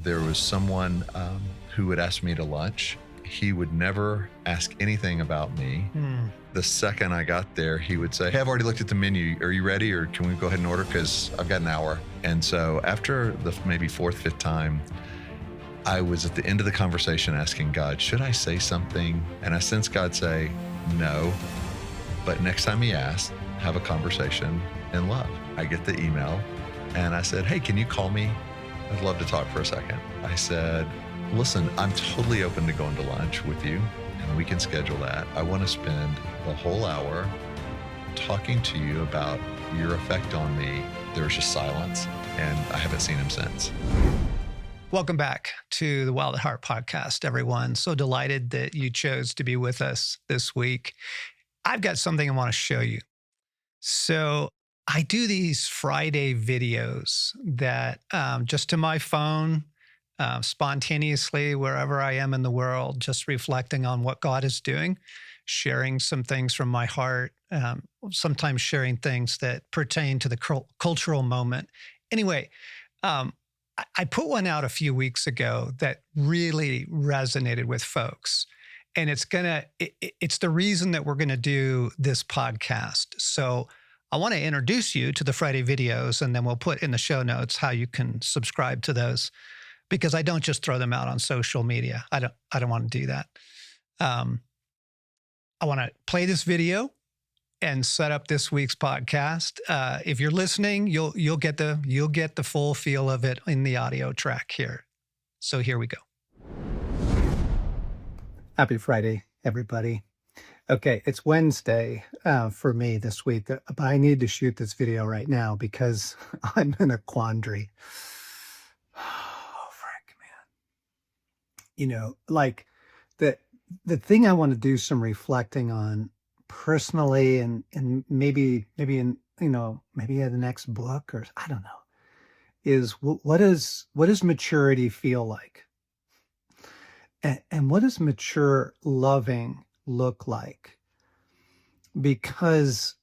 there was someone who would ask me to lunch. He would never ask anything about me. The second I got there, he would say, "Hey, I've already looked at the menu. Are you ready, or can we go ahead and order? Because I've got an hour." And so after the maybe fourth, fifth time, I was at the end of the conversation asking God, should I say something? And I sensed God say, no. But next time he asks, have a conversation in love. I get the email and I said, "Hey, can you call me? I'd love to talk for a second." I said, "Listen, I'm totally open to going to lunch with you and we can schedule that. I want to spend the whole hour talking to you about your effect on me." There was just silence and I haven't seen him since. Welcome back to the Wild at Heart podcast, everyone. So delighted that you chose to be with us this week. I've got something I want to show you. So I do these Friday videos that just to my phone, spontaneously, wherever I am in the world, just reflecting on what God is doing, sharing some things from my heart, sometimes sharing things that pertain to the cultural moment. Anyway, I put one out a few weeks ago that really resonated with folks. And it's the reason that we're going to do this podcast. So I want to introduce you to the Friday videos, and then we'll put in the show notes how you can subscribe to those, because I don't just throw them out on social media. I don't want to do that. I want to play this video and set up this week's podcast. If you're listening, you'll get the full feel of it in the audio track here. So here we go. Happy Friday, everybody. Okay, it's Wednesday for me this week, but I need to shoot this video right now because I'm in a quandary. Oh, Frank, man. You know, like the thing I want to do some reflecting on personally, and maybe in, maybe in the next book, or I don't know, is what does maturity feel like, and what does mature loving look like? Because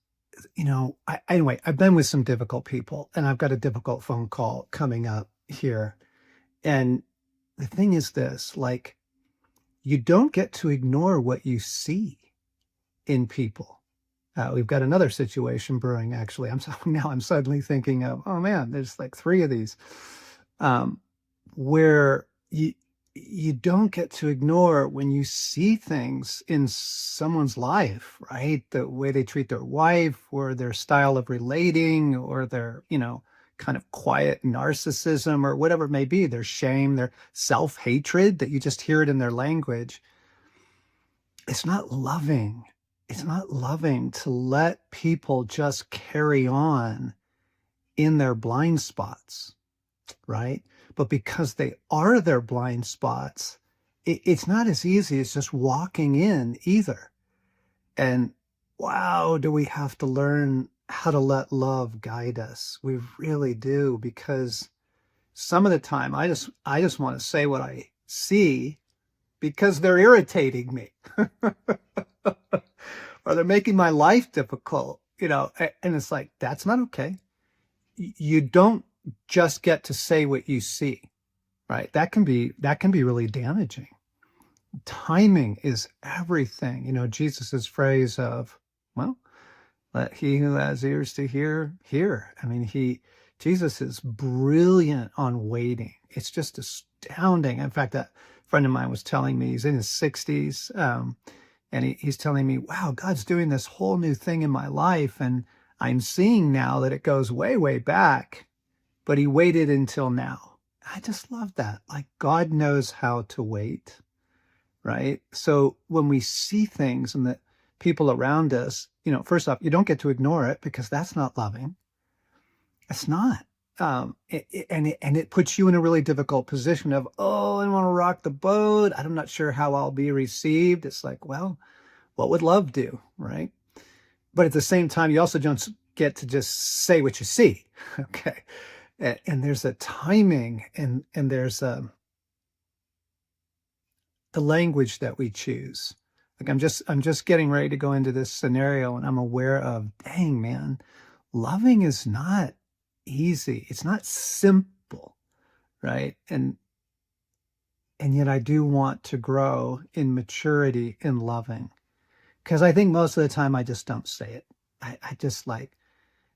anyway, I've been with some difficult people, and I've got a difficult phone call coming up here, and the thing is this: like, you don't get to ignore what you see in people. We've got another situation brewing, actually. I'm suddenly thinking of, oh man, there's like three of these, where you don't get to ignore when you see things in someone's life, right? The way they treat their wife, or their style of relating, or their, kind of quiet narcissism, or whatever it may be, their shame, their self-hatred, that you just hear it in their language. It's not loving. It's not loving to let people just carry on in their blind spots, right? But because they are their blind spots, it's not as easy as just walking in either. And wow, do we have to learn how to let love guide us? We really do, because some of the time I just want to say what I see because they're irritating me. Or they're making my life difficult, and it's like, that's not okay. You don't just get to say what you see, right? That can be really damaging. Timing is everything. Jesus's phrase of, well, let he who has ears to hear, hear. I mean, Jesus is brilliant on waiting. It's just astounding. In fact, that friend of mine was telling me, he's in his 60s, and he's telling me, wow, God's doing this whole new thing in my life, and I'm seeing now that it goes way, way back, but he waited until now. I just love that. Like, God knows how to wait, right? So when we see things and the people around us, first off, you don't get to ignore it, because that's not loving. It's not. And it puts you in a really difficult position of, oh, I want to rock the boat. I'm not sure how I'll be received. It's like, well, what would love do, right? But at the same time, you also don't get to just say what you see, okay? And there's a timing, and there's the language that we choose. Like, I'm just getting ready to go into this scenario, and I'm aware of, dang, man, loving is not easy. It's not simple, right? And And yet I do want to grow in maturity in loving. Because I think most of the time I just don't say it. I just like,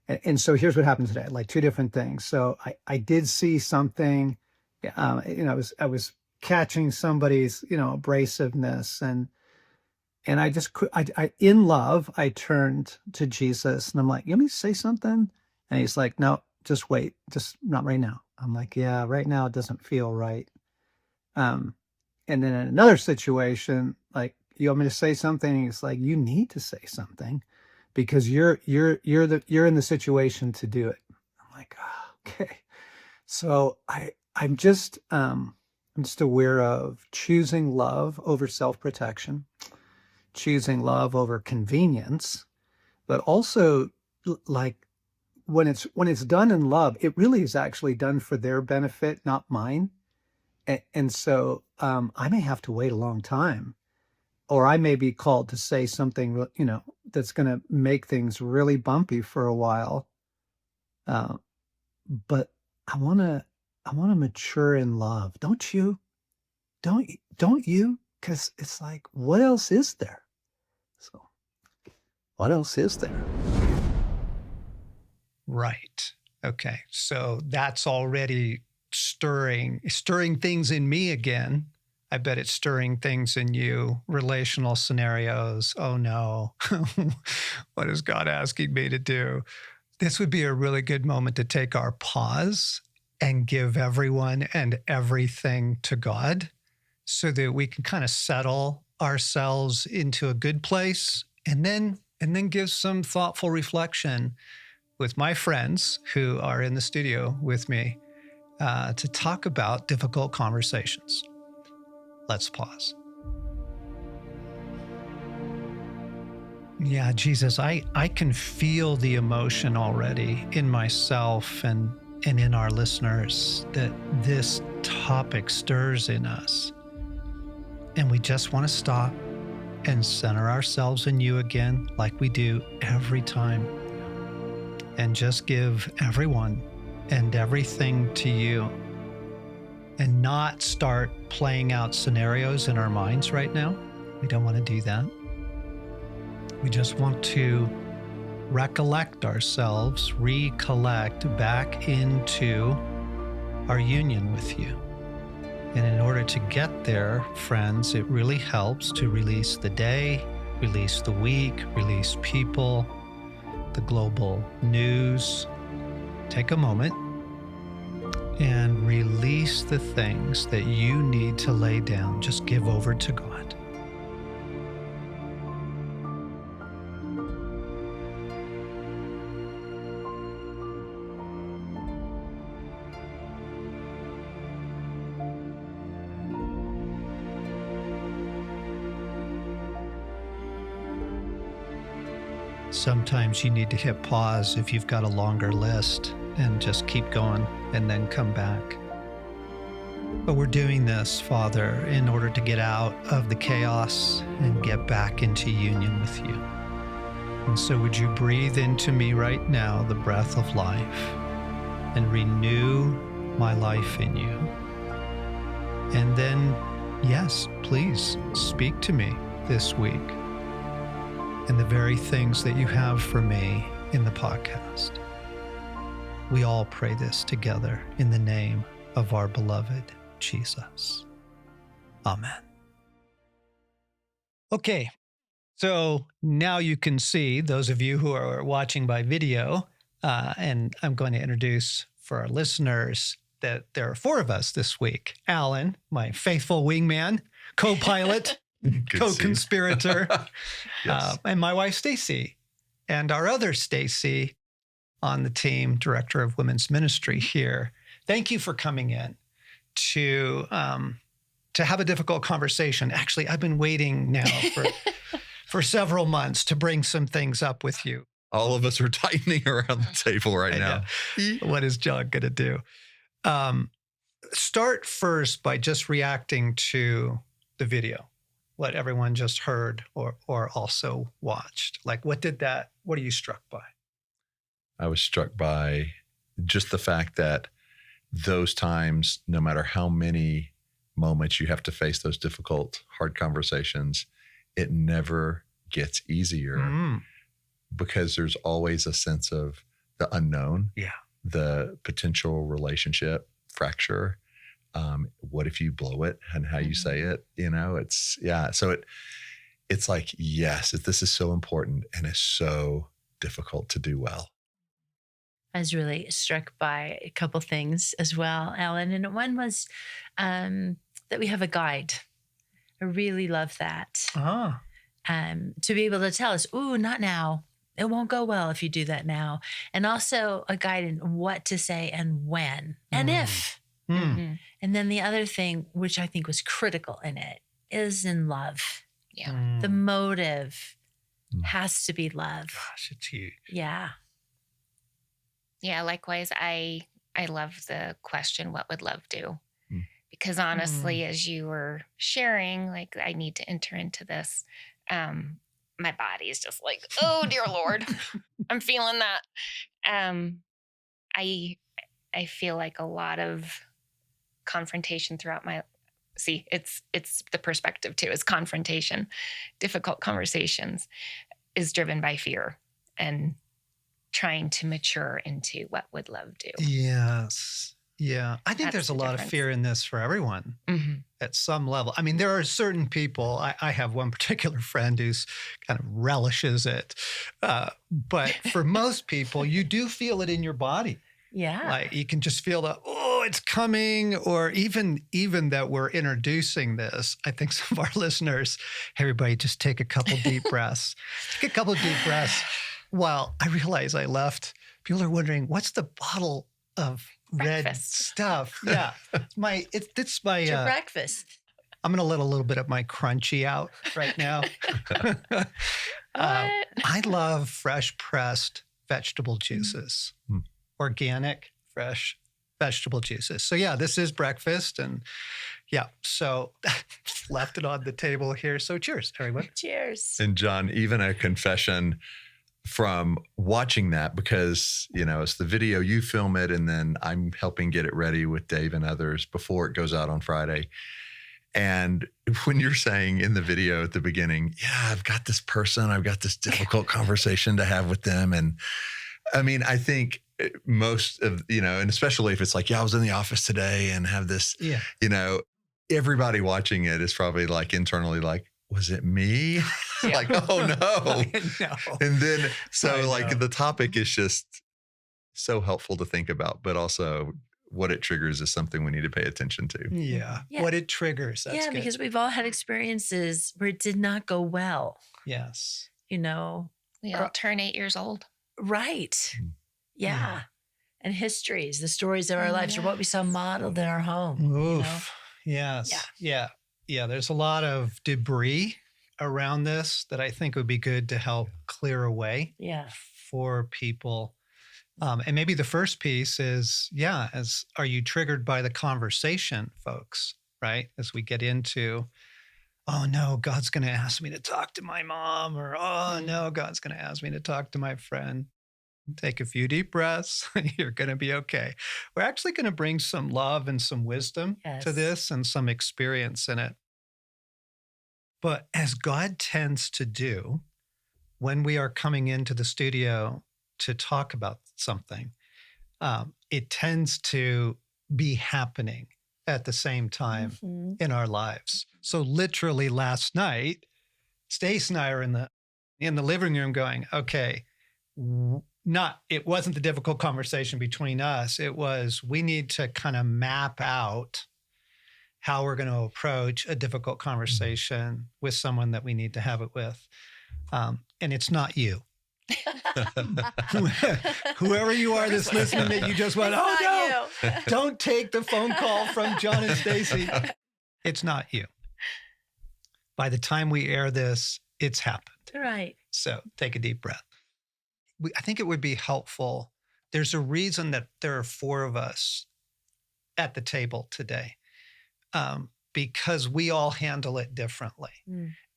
and so here's what happened today, like two different things. So I did see something, I was catching somebody's, abrasiveness, and I just in love, I turned to Jesus and I'm like, you want me to say something? And he's like, no, just wait, just not right now. I'm like, yeah, right now it doesn't feel right. Um, and then in another situation, like, you want me to say something? He's like, you need to say something because you're in the situation to do it. I'm like, oh, okay. So I'm just aware of choosing love over self-protection, choosing love over convenience, but also like when it's done in love, it really is actually done for their benefit, not mine. And so I may have to wait a long time, or I may be called to say something, that's going to make things really bumpy for a while. Uh, but I want to mature in love. Don't you? Don't you? Because it's like, what else is there? So, what else is there? Right. Okay. So that's already stirring things in me again. I bet it's stirring things in you, relational scenarios. Oh no, what is God asking me to do? This would be a really good moment to take our pause and give everyone and everything to God so that we can kind of settle ourselves into a good place and then give some thoughtful reflection with my friends who are in the studio with me to talk about difficult conversations. Let's pause. Yeah, Jesus, I can feel the emotion already in myself and in our listeners that this topic stirs in us. And we just want to stop and center ourselves in you again, like we do every time, and just give everyone and everything to you, and not start playing out scenarios in our minds right now. We don't want to do that. We just want to recollect ourselves, recollect back into our union with you. And in order to get there, friends, it really helps to release the day, release the week, release people, the global news. Take a moment and release the things that you need to lay down. Just give over to God. Sometimes you need to hit pause if you've got a longer list and just keep going and then come back. But we're doing this, Father, in order to get out of the chaos and get back into union with you. And so would you breathe into me right now the breath of life and renew my life in you. And then, yes, please speak to me this week and the very things that you have for me in the podcast. We all pray this together in the name of our beloved Jesus. Amen. Okay, so now you can see, those of you who are watching by video, and I'm going to introduce for our listeners that there are four of us this week. Alan, my faithful wingman, co-pilot, co-conspirator, Yes. and my wife, Stacey, and our other Stacey on the team, director of women's ministry here. Thank you for coming in to have a difficult conversation. Actually, I've been waiting now for several months to bring some things up with you. All of us are tightening around the table right now. What is John going to do? Start first by just reacting to the video, what everyone just heard or also watched. Like, what are you struck by? I was struck by just the fact that those times, no matter how many moments you have to face those difficult, hard conversations, it never gets easier because there's always a sense of the unknown, the potential relationship fracture. What if you blow it and how you say it, so it's like, yes, this is so important and it's so difficult to do well. I was really struck by a couple things as well, Alan. And one was that we have a guide. I really love that. To be able to tell us, ooh, not now. It won't go well if you do that now. And also a guide in what to say and when and if. And then the other thing, which I think was critical in it, is in love. Yeah. The motive has to be love. Gosh, it's huge. Yeah. Yeah, likewise, I love the question, what would love do? Because honestly, as you were sharing, like, I need to enter into this, my body is just like, oh, dear Lord, I'm feeling that. I feel like a lot of confrontation throughout it's the perspective too, is confrontation. Difficult conversations is driven by fear and trying to mature into what would love do. Yes. Yeah. I think That's there's a the lot of difference. fear in this for everyone at some level. I mean, there are certain people, I have one particular friend who's kind of relishes it. But for most people, you do feel it in your body. Yeah. Like you can just feel it's coming, or even that we're introducing this. I think some of our listeners, everybody just take a couple deep breaths. Take a couple deep breaths. While I realize I left, people are wondering, what's the bottle of red Breakfast. stuff? Yeah. It's my It's your breakfast. I'm going to let a little bit of my crunchy out right now. I love fresh pressed vegetable juices, organic, fresh vegetable juices. So yeah, this is breakfast, and so left it on the table here. So cheers, everyone. Cheers. And John, even a confession from watching that, because, it's the video, you film it, and then I'm helping get it ready with Dave and others before it goes out on Friday. And when you're saying in the video at the beginning, I've got this person, I've got this difficult conversation to have with them. And I mean, I think most of, and especially if it's like, I was in the office today and have this, everybody watching it is probably like internally like, was it me? Like, oh no. And then, the topic is just so helpful to think about, but also what it triggers is something we need to pay attention to. Yeah. What it triggers. That's good. Because we've all had experiences where it did not go well. Yes. We all turn 8 years old. Right. Yeah. And histories, the stories of our lives are what we saw modeled in our home. Oof. Yes. Yeah. There's a lot of debris around this that I think would be good to help clear away for people. And maybe the first piece is, are you triggered by the conversation, folks, right? As we get into, oh no, God's going to ask me to talk to my mom, or, oh no, God's going to ask me to talk to my friend. Take a few deep breaths. You're going to be okay. We're actually going to bring some love and some wisdom to this and some experience in it. But as God tends to do when we are coming into the studio to talk about something, it tends to be happening at the same time in our lives. So literally last night, Stacey and I are in the living room going, okay, it wasn't the difficult conversation between us. It was, we need to kind of map out how we're going to approach a difficult conversation with someone that we need to have it with. And it's not you. Whoever you are that's listening, that you just went, oh no, don't take the phone call from John and Stacey. It's not you. By the time we air this, it's happened. Right. So take a deep breath. I think it would be helpful. There's a reason that there are 4 of us at the table today, because we all handle it differently.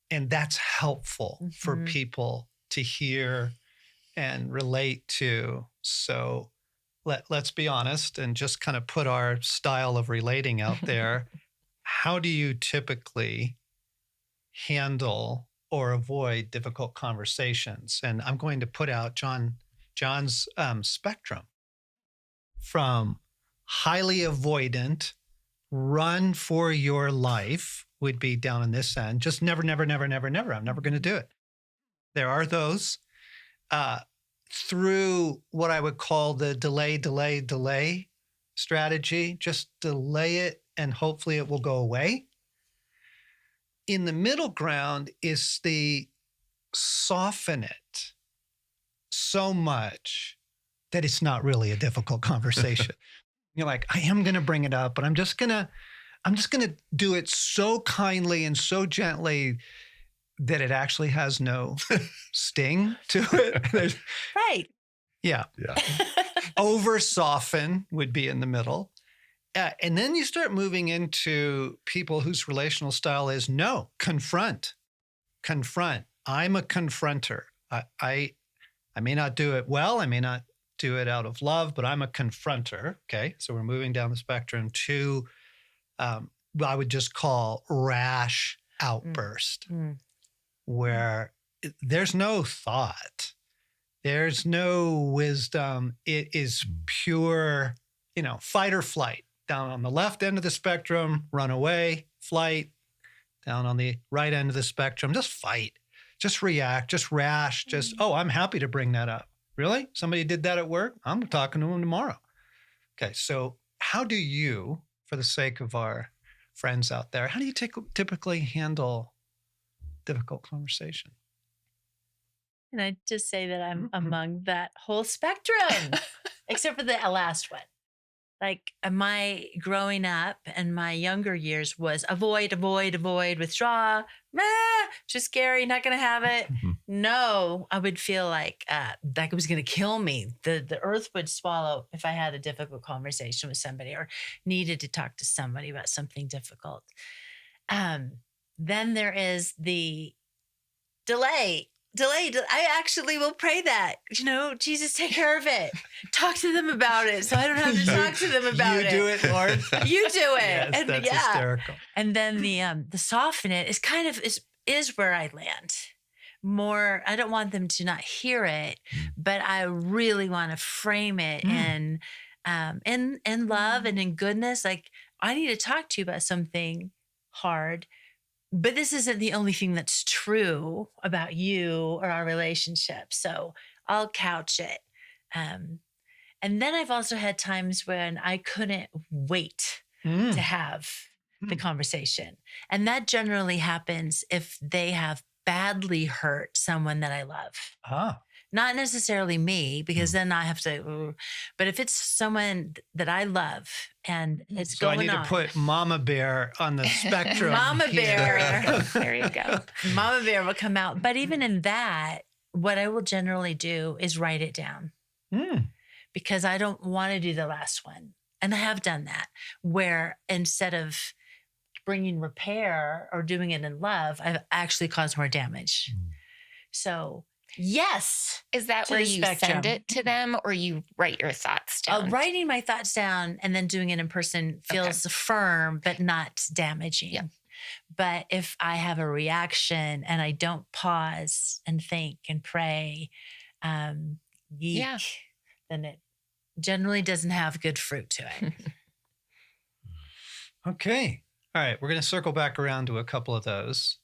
And that's helpful for people to hear and relate to. So let's be honest and just kind of put our style of relating out there. how do you typically handle or avoid difficult conversations? And I'm going to put out John's spectrum from highly avoidant, run for your life would be down on this end. Just never, never, never, never, never. I'm never going to do it. There are those through what I would call the delay strategy. Just delay it and hopefully it will go away. In the middle ground is the soften it so much that it's not really a difficult conversation. You're like, I am going to bring it up, but I'm just going to do it so kindly and so gently that it actually has no sting to it. Right. Yeah. Yeah. Over soften would be in the middle. And then you start moving into people whose relational style is no, confront. I'm a confronter. I may not do it well. I may not do it out of love, but I'm a confronter. Okay. So we're moving down the spectrum to what I would just call rash outburst, where there's no thought. There's no wisdom. It is pure, fight or flight. Down on the left end of the spectrum, run away, flight. Down on the right end of the spectrum, just fight, just react, just rash, I'm happy to bring that up. Really? Somebody did that at work? I'm talking to them tomorrow. Okay, so how do you, for the sake of our friends out there, how do you typically handle difficult conversation? And I just say that I'm among that whole spectrum, except for the last one. Like my growing up and my younger years was avoid, withdraw, too scary, not going to have it. No, I would feel like it was going to kill me. The earth would swallow if I had a difficult conversation with somebody or needed to talk to somebody about something difficult. Then there is the delay. I actually will pray that, Jesus, take care of it. Talk to them about it so I don't have to talk to them about it. You do it, Lord. You do it. Yes, and that's hysterical. And then the soften it is kind of is where I land. More, I don't want them to not hear it, but I really want to frame it in love and in goodness. Like, I need to talk to you about something hard. But this isn't the only thing that's true about you or our relationship. So I'll couch it. And then I've also had times when I couldn't wait to have the conversation. And that generally happens if they have badly hurt someone that I love. Not necessarily me, because then I have to, but if it's someone that I love and it's so going on. I need to put Mama Bear on the spectrum. Mama Bear. There you go. Mama Bear will come out. But even in that, what I will generally do is write it down because I don't want to do the last one. And I have done that, where instead of bringing repair or doing it in love, I've actually caused more damage. So yes. Is that where you send it to them or you write your thoughts down? Writing my thoughts down and then doing it in person feels firm, but not damaging. Yeah. But if I have a reaction and I don't pause and think and pray, then it generally doesn't have good fruit to it. Okay. All right. We're going to circle back around to a couple of those.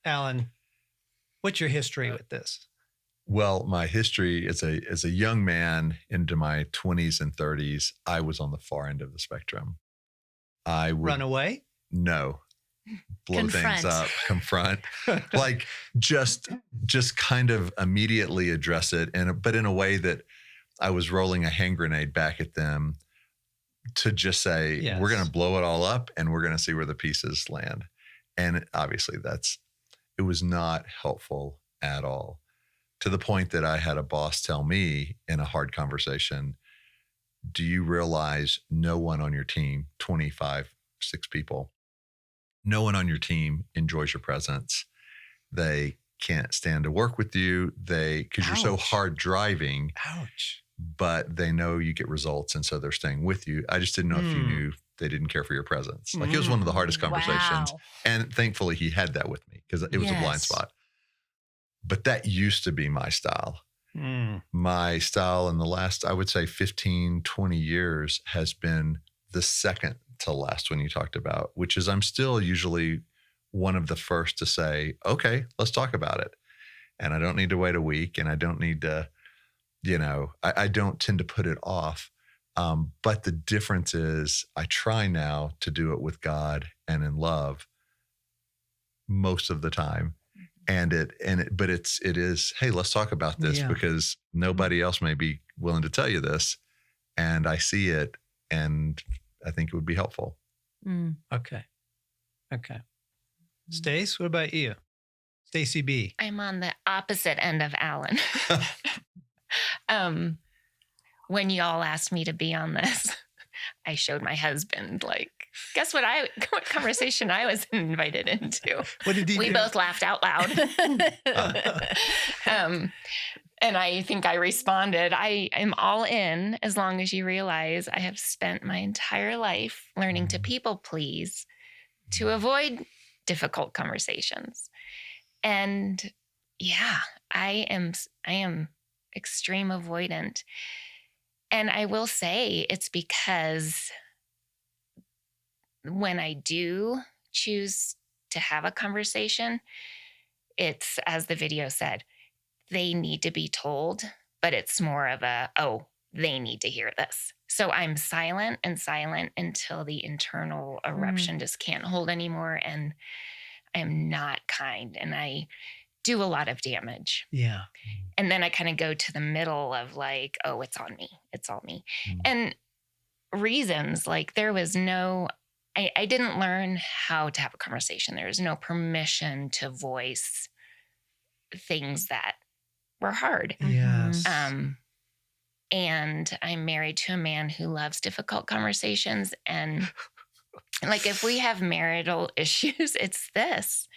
Alan, what's your history with this? Well, my history as a young man into my 20s and 30s, I was on the far end of the spectrum. I would run away? No. Blow things up, confront, like just kind of immediately address it, but in a way that I was rolling a hand grenade back at them to just say, we're going to blow it all up and we're going to see where the pieces land. And obviously it was not helpful at all, to the point that I had a boss tell me in a hard conversation, do you realize no one on your team, 6 people, no one on your team enjoys your presence. They can't stand to work with you. Because you're so hard driving. Ouch. but they know you get results. And so they're staying with you. I just didn't know if you knew they didn't care for your presence. Like it was one of the hardest conversations. Wow. And thankfully he had that with me because it was a blind spot. But that used to be my style. My style in the last, I would say 15, 20 years has been the second to last one you talked about, which is I'm still usually one of the first to say, okay, let's talk about it. And I don't need to wait a week, and I don't need to, I don't tend to put it off. But the difference is I try now to do it with God and in love most of the time. But it is, hey, let's talk about this because nobody else may be willing to tell you this. And I see it, and I think it would be helpful. Okay. Stace, what about you? Stacey B. I'm on the opposite end of Alan. When y'all asked me to be on this, I showed my husband, like, guess what conversation I was invited into. What did he do? We both laughed out loud. And I think I responded, I am all in as long as you realize I have spent my entire life learning to people please, to avoid difficult conversations. And yeah, I am extreme avoidant. And I will say it's because when I do choose to have a conversation, it's, as the video said, they need to be told, but it's more of they need to hear this. So I'm silent until the internal eruption just can't hold anymore. And I'm not kind, and I do a lot of damage. Yeah. And then I kind of go to the middle of like, oh, it's on me. It's all me. And reasons, like there was I didn't learn how to have a conversation. There was no permission to voice things that were hard. Yes. And I'm married to a man who loves difficult conversations. And like, if we have marital issues, it's this,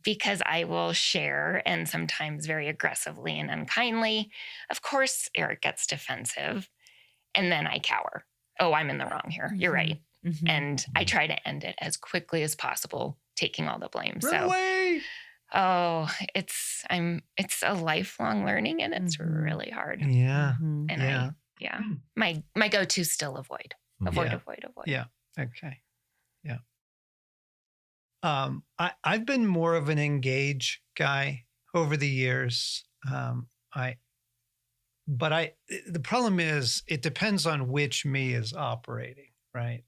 because I will share, and sometimes very aggressively and unkindly. Of course, Eric gets defensive, and then I cower. Oh, I'm in the wrong here. You're right. And I try to end it as quickly as possible, taking all the blame. Run away. It's a lifelong learning, and it's really hard. Yeah. And my go-to is still avoid. Avoid. Yeah. Okay. Yeah. I've been more of an engage guy over the years. The problem is it depends on which me is operating, right?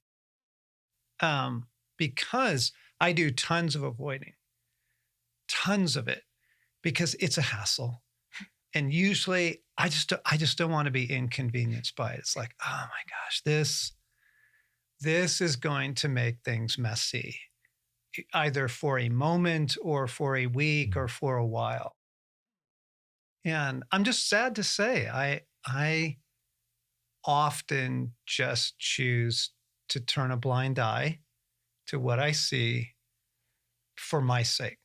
Because I do tons of avoiding, tons of it, because it's a hassle. And usually I just don't want to be inconvenienced by it. It's like, oh my gosh, this is going to make things messy, either for a moment or for a week or for a while. And I'm just sad to say, I often just choose to turn a blind eye to what I see for my sake.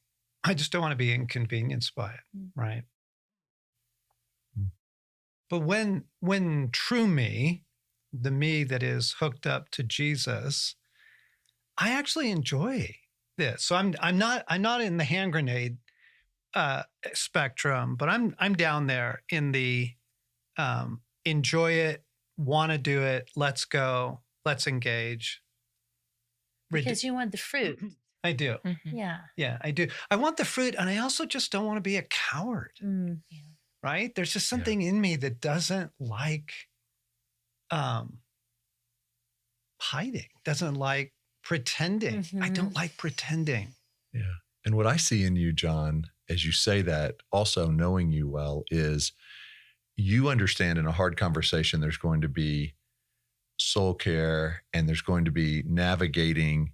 I just don't want to be inconvenienced by it, right? But when true me, the me that is hooked up to Jesus, I actually enjoy this. So I'm not in the hand grenade spectrum, but I'm down there in the enjoy it, want to do it, let's go, let's engage. Because you want the fruit. I do. Yeah. Yeah, I do. I want the fruit, and I also just don't want to be a coward. Right? There's just something in me that doesn't like hiding, doesn't like pretending. I don't like pretending. Yeah. And what I see in you, John, as you say that, also knowing you well, is you understand in a hard conversation, there's going to be soul care, and there's going to be navigating,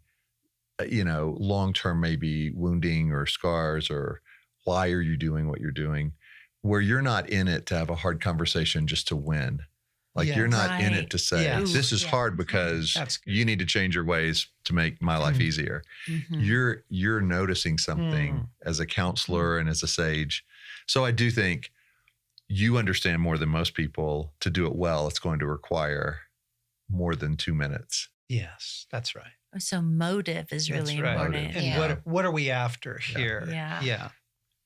long-term maybe wounding or scars, or why are you doing what you're doing, where you're not in it to have a hard conversation just to win. Like you're not in it to say, this is hard because you need to change your ways to make my life easier. You're noticing something as a counselor and as a sage. So I do think you understand more than most people. To do it well, it's going to require more than 2 minutes. Yes, that's right. So motive is really That's right. important. And Yeah. what are we after here? Yeah. Yeah.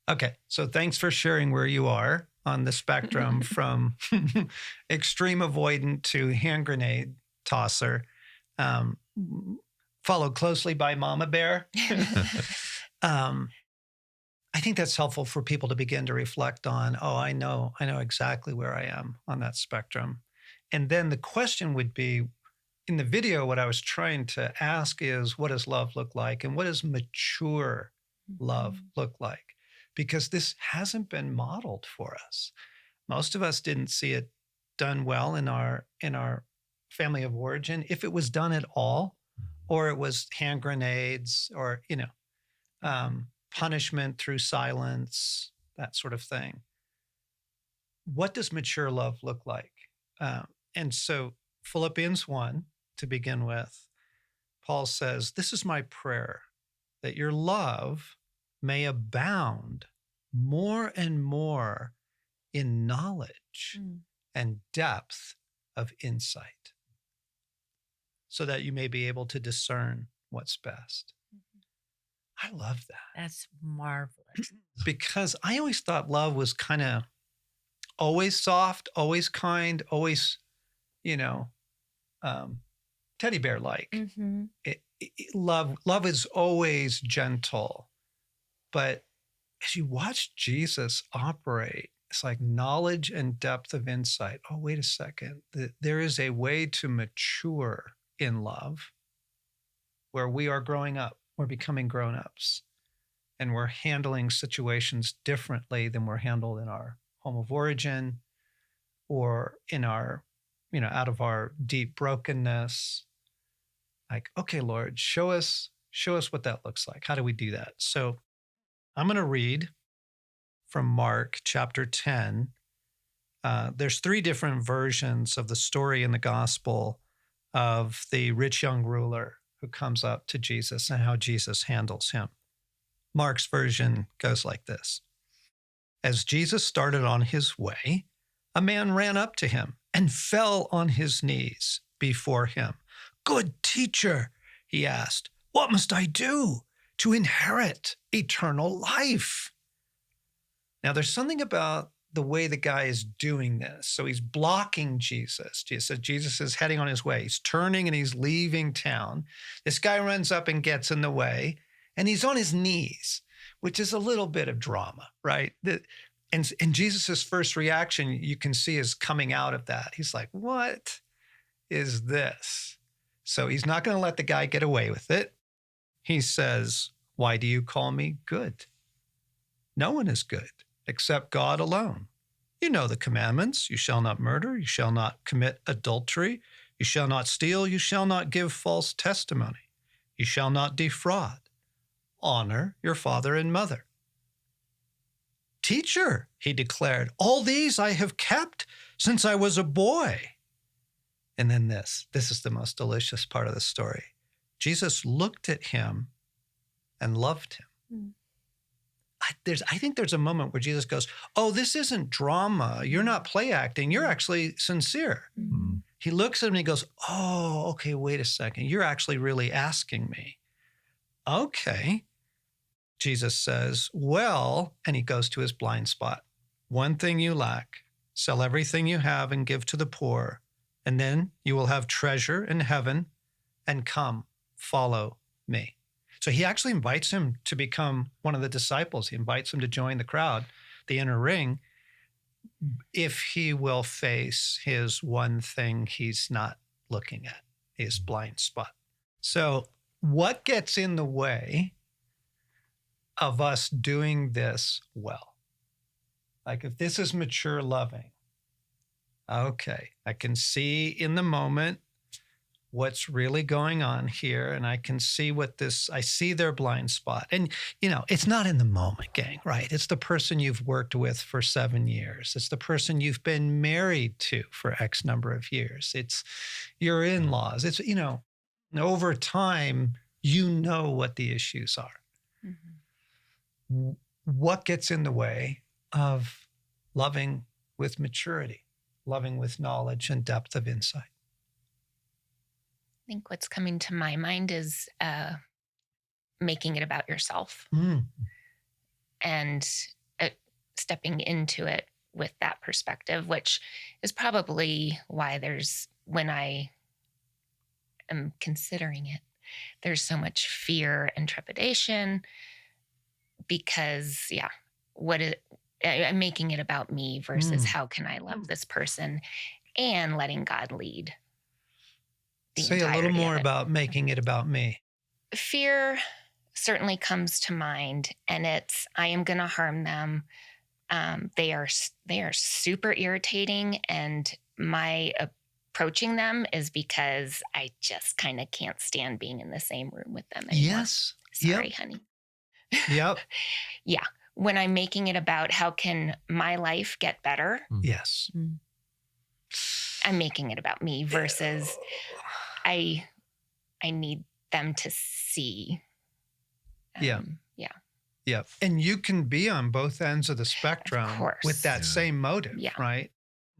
Okay. So thanks for sharing where you are on the spectrum from extreme avoidant to hand grenade tosser, followed closely by mama bear. I think that's helpful for people to begin to reflect on, oh, I know exactly where I am on that spectrum. And then the question would be, in the video, what I was trying to ask is, what does love look like? And what does mature love look like? Because this hasn't been modeled for us. Most of us didn't see it done well in our family of origin, if it was done at all, or it was hand grenades, or punishment through silence, that sort of thing. What does mature love look like? And so Philippians 1, to begin with, Paul says, "This is my prayer, that your love may abound more and more in knowledge and depth of insight, so that you may be able to discern what's best." I love that. That's marvelous. Because I always thought love was kind of always soft, always kind, always, teddy bear like. Love is always gentle. But as you watch Jesus operate, it's like knowledge and depth of insight. Oh, wait a second. There is a way to mature in love where we are growing up. We're becoming grown-ups, and we're handling situations differently than we're handled in our home of origin or in our, out of our deep brokenness. Like, okay, Lord, show us what that looks like. How do we do that? So I'm going to read from Mark chapter 10. There's 3 different versions of the story in the gospel of the rich young ruler who comes up to Jesus and how Jesus handles him. Mark's version goes like this. As Jesus started on his way, a man ran up to him and fell on his knees before him. "Good teacher," he asked, "what must I do to inherit eternal life?" Now, there's something about the way the guy is doing this. So he's blocking Jesus. Jesus is heading on his way. He's turning and he's leaving town. This guy runs up and gets in the way, and he's on his knees, which is a little bit of drama, right? And Jesus's first reaction, you can see, is coming out of that. He's like, what is this? So he's not going to let the guy get away with it. He says, "Why do you call me good? No one is good except God alone. You know the commandments. You shall not murder. You shall not commit adultery. You shall not steal. You shall not give false testimony. You shall not defraud. Honor your father and mother." "Teacher," he declared, "all these I have kept since I was a boy." And then this is the most delicious part of the story. Jesus looked at him and loved him. I think there's a moment where Jesus goes, "Oh, this isn't drama. You're not play acting. You're actually sincere." He looks at him and he goes, "Oh, okay, wait a second. You're actually really asking me." "Okay." Jesus says, "Well," and he goes to his blind spot. "One thing you lack. Sell everything you have and give to the poor, and then you will have treasure in heaven, and come, follow me." So he actually invites him to become one of the disciples. He invites him to join the crowd, the inner ring, if he will face his one thing he's not looking at, his blind spot. So what gets in the way of us doing this well? Like, if this is mature loving, okay, I can see in the moment what's really going on here, and I can see I see their blind spot. And, it's not in the moment, gang, right? It's the person you've worked with for 7 years. It's the person you've been married to for X number of years. It's your in-laws. It's, over time, what the issues are. What gets in the way of loving with maturity, loving with knowledge and depth of insight. I think what's coming to my mind is making it about yourself and stepping into it with that perspective, which is probably why when I am considering it, there's so much fear and trepidation because, I'm making it about me versus how can I love this person and letting God lead. Say a little more about making it about me. Fear certainly comes to mind, and it's, I am going to harm them. They are super irritating, and my approaching them is because I just kind of can't stand being in the same room with them anymore. Yes. Sorry, honey. Yep. Yeah. When I'm making it about how can my life get better. Yes. I'm making it about me versus I need them to see. Yeah. And you can be on both ends of the spectrum with that same motive, right?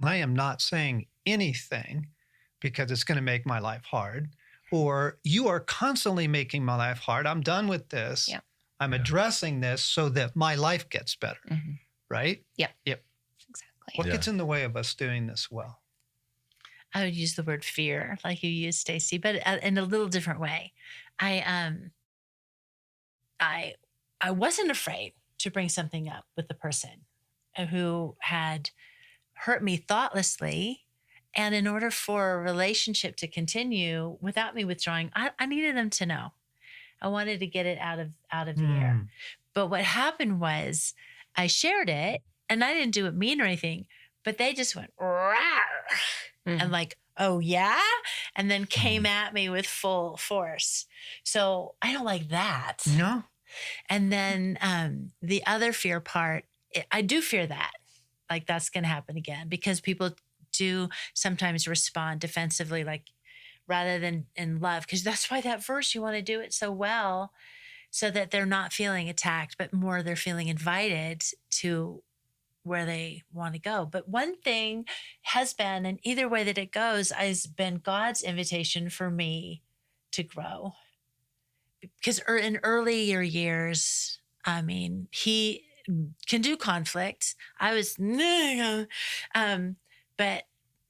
I am not saying anything because it's going to make my life hard, or you are constantly making my life hard. I'm done with this. Yeah. I'm addressing this so that my life gets better, right? Yep. Exactly. What gets in the way of us doing this well? I would use the word fear, like you used, Stacey, but in a little different way. I wasn't afraid to bring something up with the person who had hurt me thoughtlessly. And in order for a relationship to continue without me withdrawing, I needed them to know. I wanted to get it out of the air. But what happened was I shared it, and I didn't do it mean or anything, but they just went, rawr, and like, oh yeah? And then came at me with full force. So I don't like that. No. And then the other fear part, I do fear that. Like that's going to happen again because people do sometimes respond defensively, like rather than in love. Because that's why that verse, you want to do it so well so that they're not feeling attacked, but more they're feeling invited to where they want to go. But one thing has been, and either way that it goes, has been God's invitation for me to grow. Because in earlier years, I mean, he can do conflict. I was, but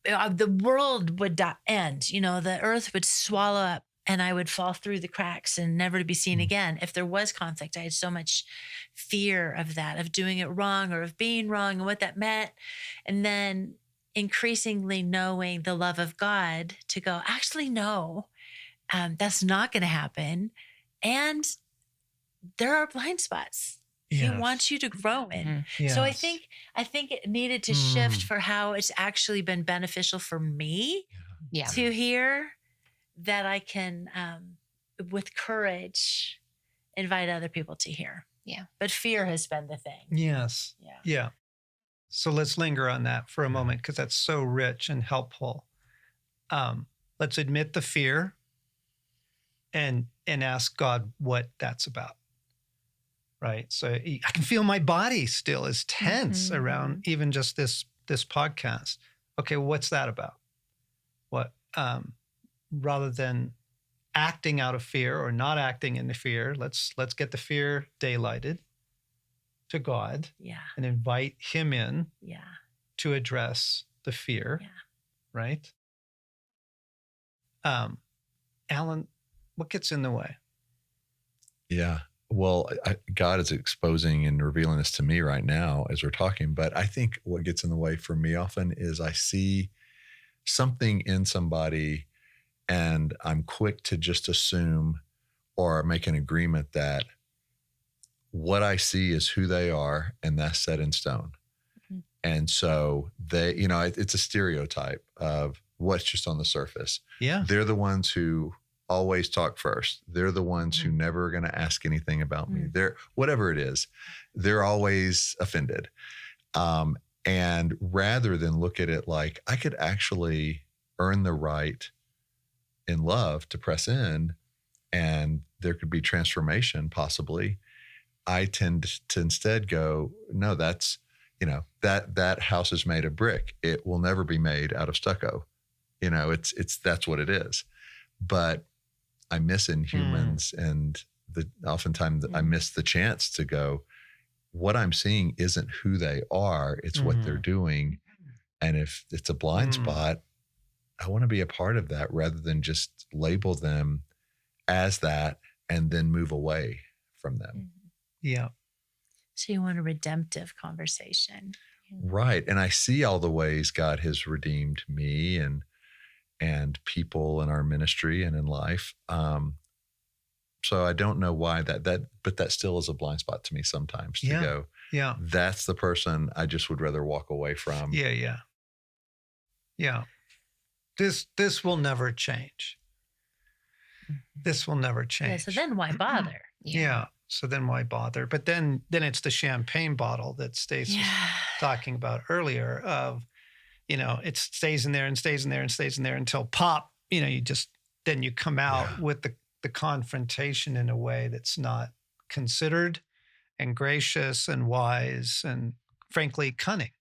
the world would end. You know, the earth would swallow up and I would fall through the cracks and never to be seen again. If there was conflict, I had so much fear of that, of doing it wrong or of being wrong and what that meant. And then increasingly knowing the love of God to go, actually, no, that's not going to happen. And there are blind spots. He wants you to grow in. So I think it needed to shift for how it's actually been beneficial for me to hear that I can, with courage, invite other people to hear. Yeah. But fear has been the thing. Yes. Yeah. So let's linger on that for a moment because that's so rich and helpful. Let's admit the fear and ask God what that's about. Right. So I can feel my body still is tense around even just this podcast. Okay, what's that about? What rather than acting out of fear or not acting in the fear, let's get the fear daylighted to God and invite him in to address the fear. Right. Alan, what gets in the way? Yeah. Well, God is exposing and revealing this to me right now as we're talking. But I think what gets in the way for me often is I see something in somebody and I'm quick to just assume or make an agreement that what I see is who they are and that's set in stone. And so they, it's a stereotype of what's just on the surface. Yeah. They're the ones who always talk first. They're the ones who never are going to ask anything about me. They're whatever it is, they're always offended. And rather than look at it like I could actually earn the right in love to press in and there could be transformation possibly, I tend to instead go, no, that house is made of brick. It will never be made out of stucco. It's that's what it is. But I miss in humans, and oftentimes I miss the chance to go, what I'm seeing isn't who they are, it's what they're doing. And if it's a blind spot, I want to be a part of that rather than just label them as that and then move away from them. Yeah. So you want a redemptive conversation. Right. And I see all the ways God has redeemed me and people in our ministry and in life. So I don't know why but that still is a blind spot to me sometimes to go, that's the person I just would rather walk away from. Yeah. This will never change. This will never change. Yeah, so then why bother? Yeah. So then why bother? But then it's the champagne bottle that Stacey was talking about earlier of, it stays in there and stays in there and stays in there until pop, then you come out with the confrontation in a way that's not considered and gracious and wise and frankly cunning.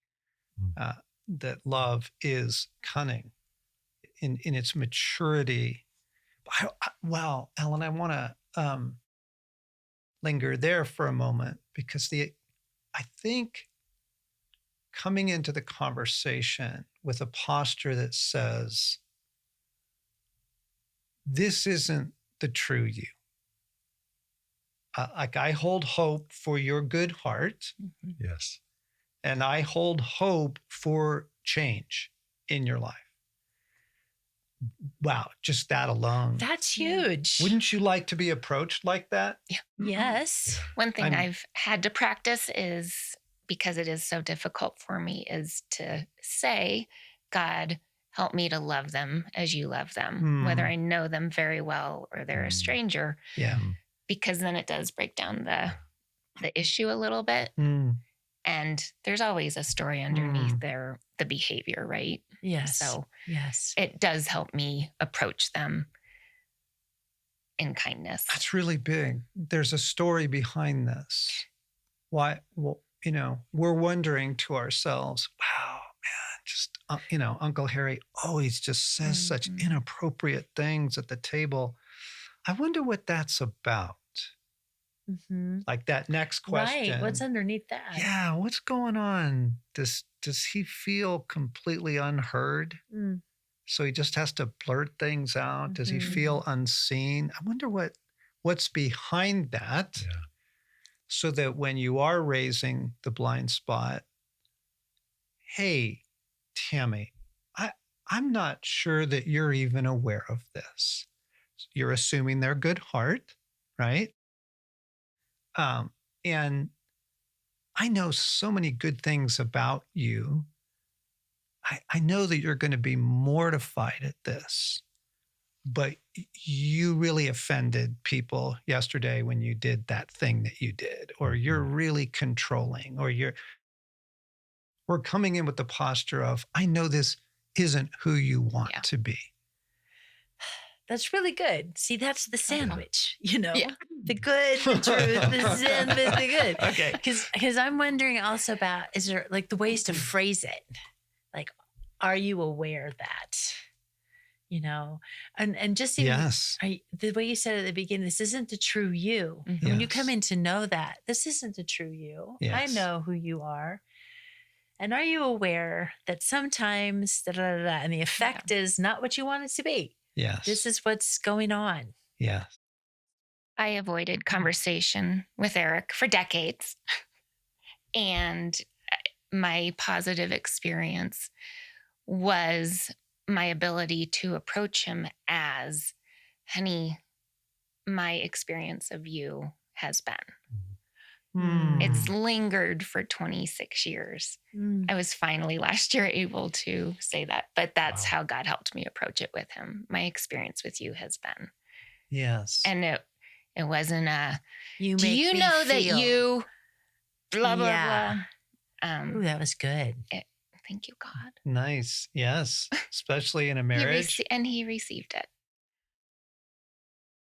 That love is cunning in its maturity. Wow, Ellen, I want to linger there for a moment because I think coming into the conversation with a posture that says, this isn't the true you. Like I hold hope for your good heart. Yes. And I hold hope for change in your life. Wow, just that alone. That's huge. Wouldn't you like to be approached like that? Yeah. Yes. One thing I've had to practice is, because it is so difficult for me, is to say, God, help me to love them as you love them, whether I know them very well or they're a stranger. Yeah. Because then it does break down the issue a little bit. And there's always a story underneath the behavior, right? Yes. So yes, it does help me approach them in kindness. That's really big. There's a story behind this. Why? Well, we're wondering to ourselves, wow, man, just, Uncle Harry always just says such inappropriate things at the table. I wonder what that's about. Like that next question. Right. What's underneath that? Yeah. What's going on? Does he feel completely unheard? So he just has to blurt things out? Does he feel unseen? I wonder what's behind that. Yeah. So that when you are raising the blind spot, hey, Tammy, I'm not sure that you're even aware of this. You're assuming their good heart, right? And I know so many good things about you. I know that you're going to be mortified at this, but you really offended people yesterday when you did that thing that you did, or you're really controlling, or we're coming in with the posture of, I know this isn't who you want to be. That's really good. See, that's the sandwich, the good, the truth, the sandwich, the good. Okay. Because I'm wondering also about, is there like the ways to phrase it? Like, are you aware that, and just even, the way you said at the beginning, this isn't the true you. When you come in to know that this isn't the true you, I know who you are. And are you aware that sometimes and the effect is not what you want it to be? Yes. This is what's going on. Yeah. I avoided conversation with Eric for decades. And my positive experience was my ability to approach him as, honey, my experience of you has been. It's lingered for 26 years. I was finally last year able to say that, but that's how God helped me approach it with him. My experience with you has been. Yes. And it wasn't do you know that you blah, blah, blah. Ooh, that was good. Thank you, God. Nice. Yes. Especially in a marriage. And he received it.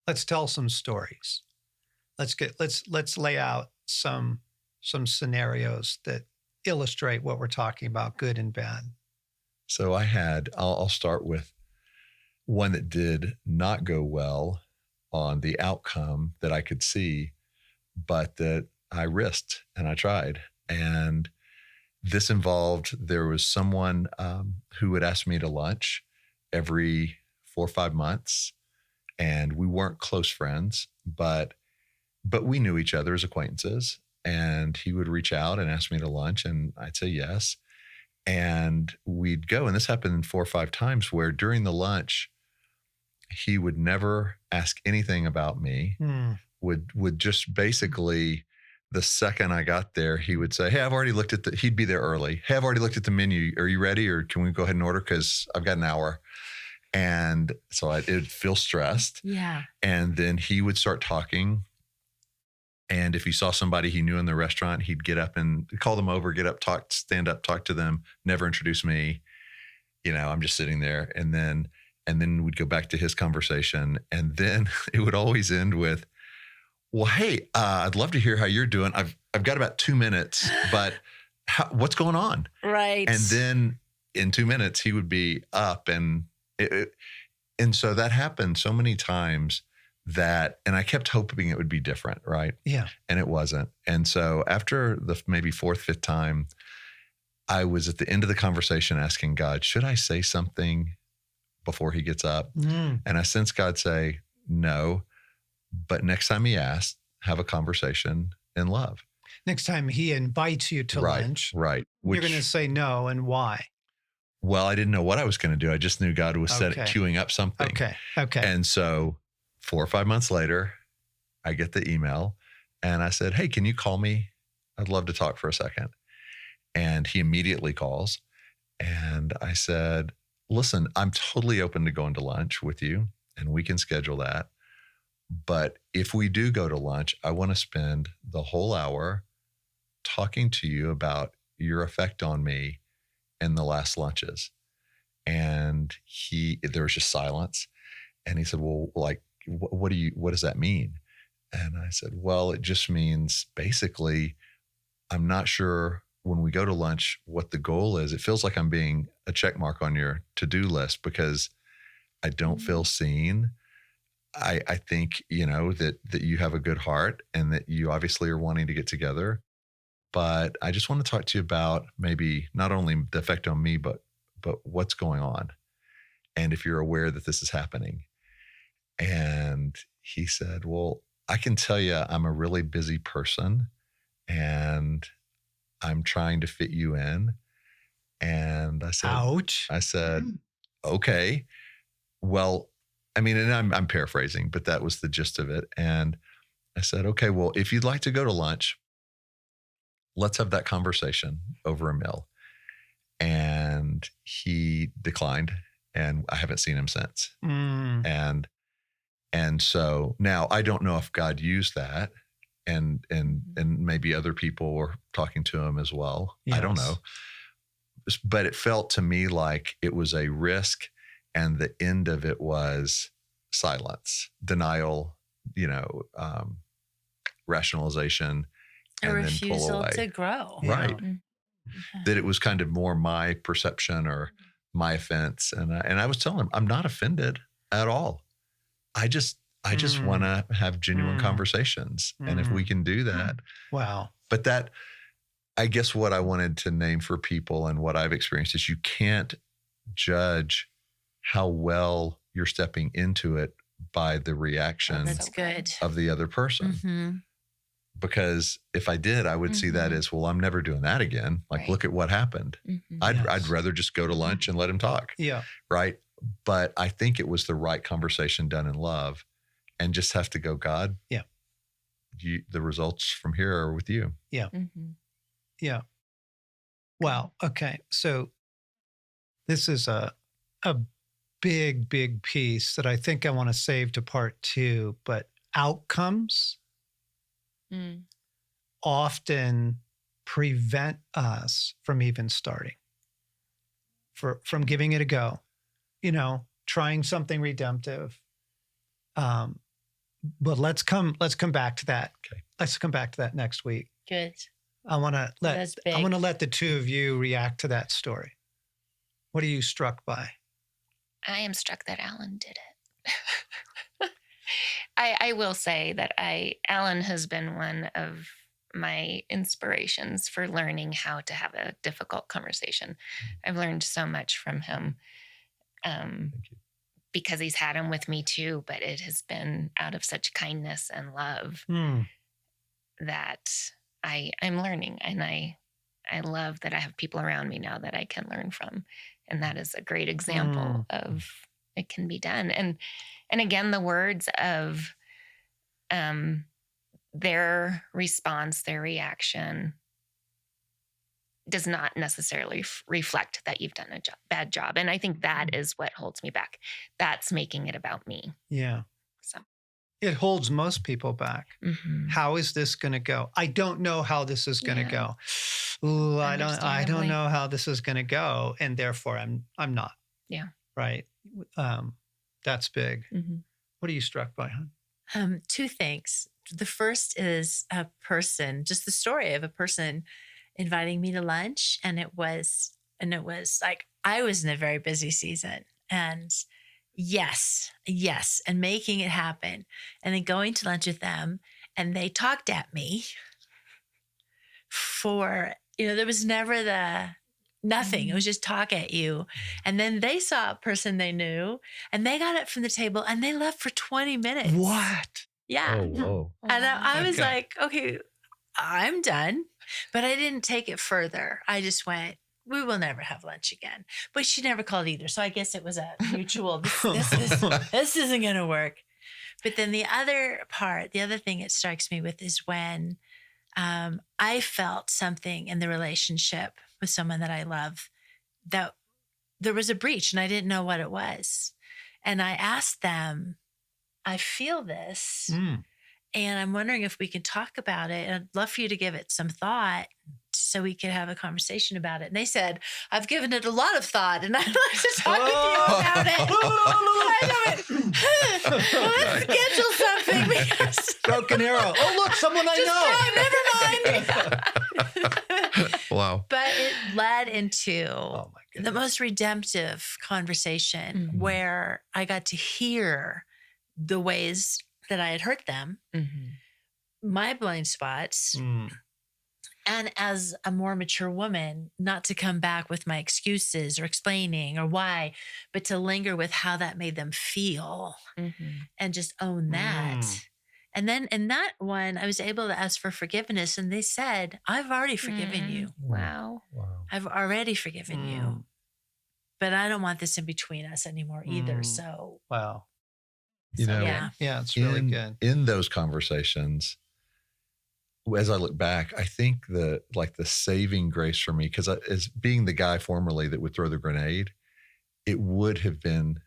Let's tell some stories. Let's lay out some scenarios that illustrate what we're talking about, good and bad. So I'll start with one that did not go well on the outcome that I could see, but that I risked and I tried. And this involved, there was someone who would ask me to lunch every 4 or 5 months. And we weren't close friends, but we knew each other as acquaintances. And he would reach out and ask me to lunch, and I'd say yes. And we'd go. And this happened 4 or 5 times, where during the lunch, he would never ask anything about me, would just basically, the second I got there, he would say, hey, I've already looked at he'd be there early. Hey, I've already looked at the menu. Are you ready? Or can we go ahead and order? Because I've got an hour. And so it'd feel stressed. Yeah. And then he would start talking. And if he saw somebody he knew in the restaurant, he'd get up and call them over, get up, talk, stand up, talk to them, never introduce me. I'm just sitting there. And then we'd go back to his conversation. And then it would always end with, well, hey, I'd love to hear how you're doing. I've got about 2 minutes, but what's going on? Right. And then in 2 minutes, he would be up. And so that happened so many times and I kept hoping it would be different, right? Yeah. And it wasn't. And so after the maybe 4th, 5th time, I was at the end of the conversation asking God, should I say something before he gets up? And I sensed God say, no, but next time he asks, have a conversation in love. Next time he invites you to lunch, right. You're going to say no, and why? Well, I didn't know what I was going to do. I just knew God was queuing up something. Okay. And so 4 or 5 months later, I get the email and I said, hey, can you call me? I'd love to talk for a second. And he immediately calls. And I said, listen, I'm totally open to going to lunch with you, and we can schedule that. But if we do go to lunch, I want to spend the whole hour talking to you about your effect on me in the last lunches. And there was just silence. And he said, well, like, what does that mean? And I said, well, it just means basically, I'm not sure when we go to lunch what the goal is. It feels like I'm being a check mark on your to-do list because I don't feel seen. I think, that you have a good heart and that you obviously are wanting to get together. But I just want to talk to you about maybe not only the effect on me, but what's going on. And if you're aware that this is happening. And he said, well, I can tell you I'm a really busy person and I'm trying to fit you in. And I said, ouch. I said, okay, well, I mean, and I'm paraphrasing, but that was the gist of it. And I said, okay, well, if you'd like to go to lunch, let's have that conversation over a meal. And he declined, and I haven't seen him since. And so now I don't know if God used that and maybe other people were talking to him as well. Yes. I don't know. But it felt to me like it was a risk, and the end of it was silence, denial, rationalization, a and refusal then pull away. To grow. Right. Yeah. That it was kind of more my perception or my offense. And I was telling him, I'm not offended at all. I just want to have genuine conversations. And if we can do that. Wow. But that, I guess what I wanted to name for people and what I've experienced is you can't judge how well you're stepping into it by the reaction of the other person. Because if I did, I would see that as, well, I'm never doing that again. Like, look at what happened. I'd rather just go to lunch and let him talk. Yeah. Right. But I think it was the right conversation done in love, and just have to go, God. Yeah. The results from here are with you. Yeah. Yeah. Wow. Okay. So this is a big, big piece that I think I want to save to part 2, but outcomes often prevent us from even starting, from giving it a go, trying something redemptive. But let's come back to that. Okay. Let's come back to that next week. Good. I want to That's big. let the two of you react to that story. What are you struck by? I am struck that Alan did it. I will say that Alan has been one of my inspirations for learning how to have a difficult conversation. I've learned so much from him because he's had them with me too, but it has been out of such kindness and love that I'm learning. And I love that I have people around me now that I can learn from. And that is a great example of it can be done. And again, the words of their response, their reaction does not necessarily reflect that you've done a bad job. And I think that is what holds me back. That's making it about me. Yeah. So it holds most people back. How is this going to go? I don't know how this is going to go. Ooh, I don't know how this is going to go. And therefore I'm not. Yeah. Right. That's big. What are you struck by, hon? Two things. The first is a person, just the story of a person inviting me to lunch. And it was like, I was in a very busy season and yes. And making it happen. And then going to lunch with them and they talked at me for, there was never nothing. It was just talk at you. And then they saw a person they knew and they got up from the table and they left for 20 minutes. What? Yeah. Oh, whoa. And I was like, okay, I'm done. But I didn't take it further. I just went, we will never have lunch again. But she never called either. So I guess it was a mutual, this isn't going to work. But then the other thing it strikes me with is when I felt something in the relationship with someone that I love, that there was a breach and I didn't know what it was. And I asked them, I feel this and I'm wondering if we can talk about it. And I'd love for you to give it some thought so we could have a conversation about it. And they said, I've given it a lot of thought and I'd like to talk with you about it. Let's schedule something because broken arrow. Oh, look, someone I know. Never mind. Wow. But it led into the most redemptive conversation where I got to hear the ways that I had hurt them, my blind spots, and as a more mature woman, not to come back with my excuses or explaining or why, but to linger with how that made them feel and just own that. And then in that one, I was able to ask for forgiveness and they said, I've already forgiven you. Wow. I've already forgiven you, but I don't want this in between us anymore either. So, wow. Yeah, it's really good. In those conversations, as I look back, I think the saving grace for me, because as being the guy formerly that would throw the grenade, it would have been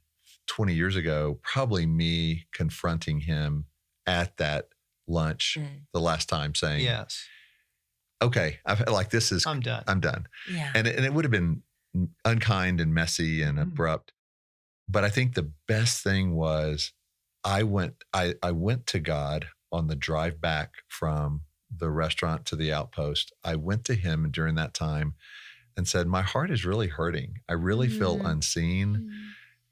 20 years ago, probably me confronting him at that lunch the last time saying, yes, okay, I'm done. I'm done. Yeah. And it would have been unkind and messy and abrupt. But I think the best thing was I went to God on the drive back from the restaurant to the outpost. I went to him during that time and said, my heart is really hurting. I really feel unseen.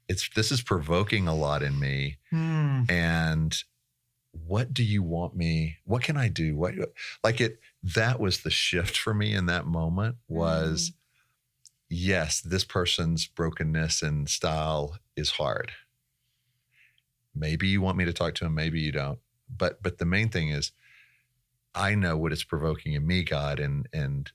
This is provoking a lot in me. And what do you want me? What can I do? That was the shift for me in that moment was, yes, this person's brokenness and style is hard. Maybe you want me to talk to him, maybe you don't. But the main thing is, I know what it's provoking in me, God, and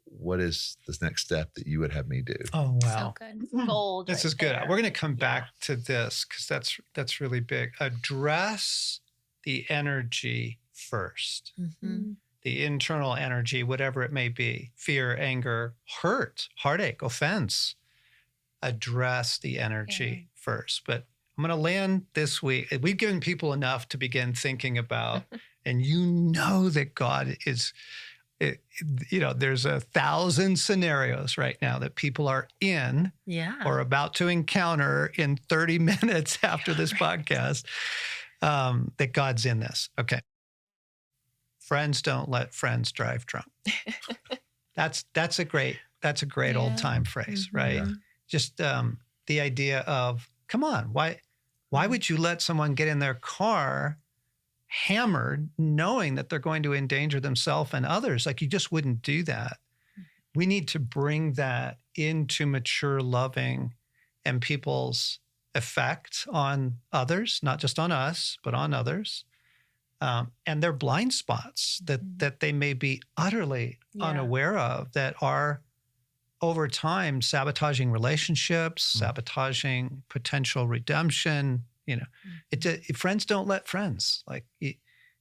what is this next step that you would have me do? Oh, wow. So good. Gold. This is good. We're going to come back to this because that's really big. Address the energy first. The internal energy, whatever it may be, fear, anger, hurt, heartache, offense. Address the energy first. But I'm going to land this week. We've given people enough to begin thinking about, and that God is, there's 1,000 scenarios right now that people are in or about to encounter in 30 minutes after this podcast, that God's in this. Okay. Friends don't let friends drive drunk. That's a great old time phrase, right? Mm-hmm. Just the idea of, come on, why would you let someone get in their car hammered, knowing that they're going to endanger themselves and others? Like, you just wouldn't do that. We need to bring that into mature loving and people's effect on others, not just on us, but on others, and their blind spots that they may be utterly unaware of, that are over time sabotaging relationships, sabotaging potential redemption. Friends don't let friends. Like,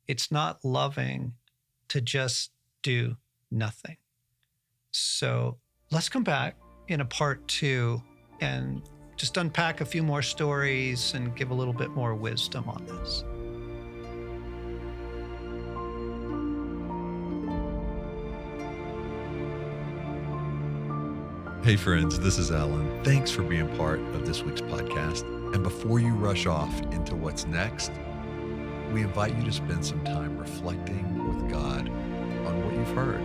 it's not loving to just do nothing. So let's come back in a part 2 and just unpack a few more stories and give a little bit more wisdom on this. Hey friends, this is Alan. Thanks for being part of this week's podcast. And before you rush off into what's next, we invite you to spend some time reflecting with God on what you've heard.